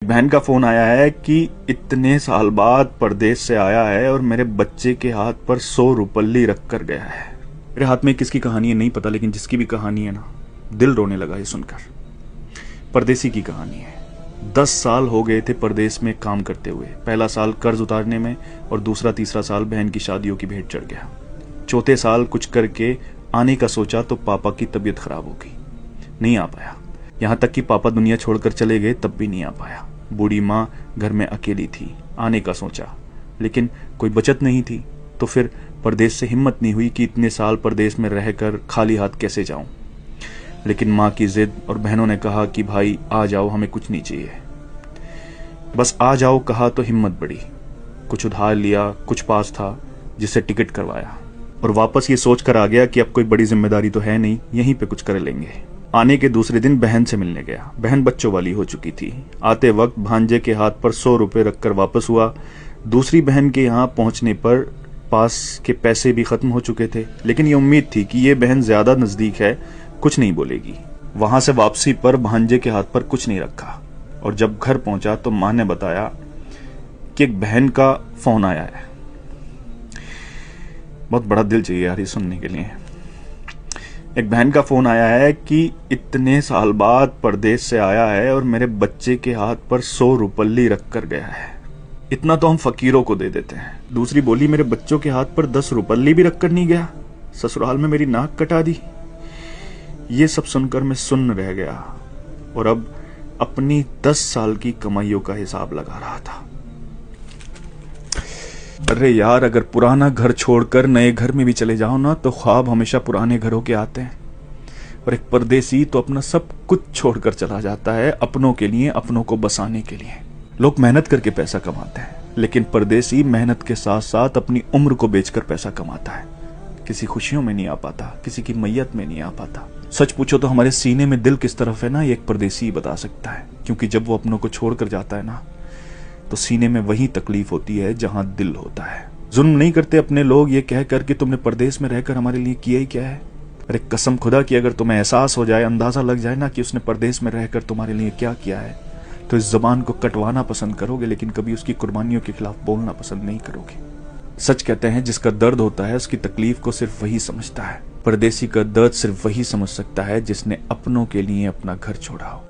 एक बहन का फोन आया है कि इतने साल बाद परदेश से आया है और मेरे बच्चे के हाथ पर 100 रुपल्ली रख कर गया है। मेरे हाथ में किसकी कहानी है नहीं पता, लेकिन जिसकी भी कहानी है ना, दिल रोने लगा ये सुनकर। परदेसी की कहानी है। 10 साल हो गए थे परदेश में काम करते हुए। पहला साल कर्ज उतारने में और दूसरा तीसरा साल बहन की शादियों की भेंट चढ़ गया। चौथे साल कुछ करके आने का सोचा तो पापा की तबीयत खराब हो गई, नहीं आ पाया। यहाँ तक कि पापा दुनिया छोड़कर चले गए तब भी नहीं आ पाया। बूढ़ी माँ घर में अकेली थी। आने का सोचा लेकिन कोई बचत नहीं थी, तो फिर परदेश से हिम्मत नहीं हुई कि इतने साल परदेश में रहकर खाली हाथ कैसे जाऊं। लेकिन माँ की जिद और बहनों ने कहा कि भाई आ जाओ, हमें कुछ नहीं चाहिए, बस आ जाओ कहा तो हिम्मत बढ़ी। कुछ उधार लिया, कुछ पास था जिससे टिकट करवाया और वापस ये सोच कर आ गया कि अब कोई बड़ी जिम्मेदारी तो है नहीं, यहीं पे कुछ कर लेंगे। आने के दूसरे दिन बहन से मिलने गया। बहन बच्चों वाली हो चुकी थी। आते वक्त भांजे के हाथ पर 100 रुपए रखकर वापस हुआ। दूसरी बहन के यहाँ पहुंचने पर पास के पैसे भी खत्म हो चुके थे, लेकिन ये उम्मीद थी कि ये बहन ज्यादा नजदीक है, कुछ नहीं बोलेगी। वहां से वापसी पर भांजे के हाथ पर कुछ नहीं रखा और जब घर पहुंचा तो मां ने बताया कि एक बहन का फोन आया है। बहुत बड़ा दिल चाहिए यार ये सुनने के लिए। एक बहन का फोन आया है कि इतने साल बाद परदेश से आया है और मेरे बच्चे के हाथ पर 100 रुपल्ली रख कर गया है। इतना तो हम फकीरों को दे देते हैं। दूसरी बोली, मेरे बच्चों के हाथ पर 10 रुपल्ली भी रख कर नहीं गया, ससुराल में मेरी नाक कटा दी। ये सब सुनकर मैं सुन्न रह गया और अब अपनी 10 साल की कमाइयों का हिसाब लगा रहा था। अरे यार, अगर पुराना घर छोड़कर नए घर में भी चले जाओ ना तो ख्वाब हमेशा पुराने घरों के आते हैं। और एक परदेसी तो अपना सब कुछ छोड़कर चला जाता है अपनों के लिए, अपनों को बसाने के लिए। लोग मेहनत करके पैसा कमाते हैं, लेकिन परदेसी मेहनत के साथ साथ अपनी उम्र को बेचकर पैसा कमाता है। किसी खुशियों में नहीं आ पाता, किसी की मैयत में नहीं आ पाता। सच पूछो तो हमारे सीने में दिल किस तरफ है ना, ये एक परदेसी ही बता सकता है। क्योंकि जब वो अपनों को छोड़कर जाता है ना, तो सीने में वही तकलीफ होती है जहां दिल होता है। जुल्म नहीं करते अपने लोग ये कहकर कि तुमने परदेश में रहकर हमारे लिए किया ही क्या है। अरे कसम खुदा की, अगर तुम्हें एहसास हो जाए, अंदाजा लग जाए ना कि उसने परदेश में रहकर तुम्हारे लिए क्या किया है, तो इस जबान को कटवाना पसंद करोगे, लेकिन कभी उसकी कुर्बानियों के खिलाफ बोलना पसंद नहीं करोगे। सच कहते हैं, जिसका दर्द होता है उसकी तकलीफ को सिर्फ वही समझता है। परदेसी का दर्द सिर्फ वही समझ सकता है जिसने अपनों के लिए अपना घर छोड़ा हो।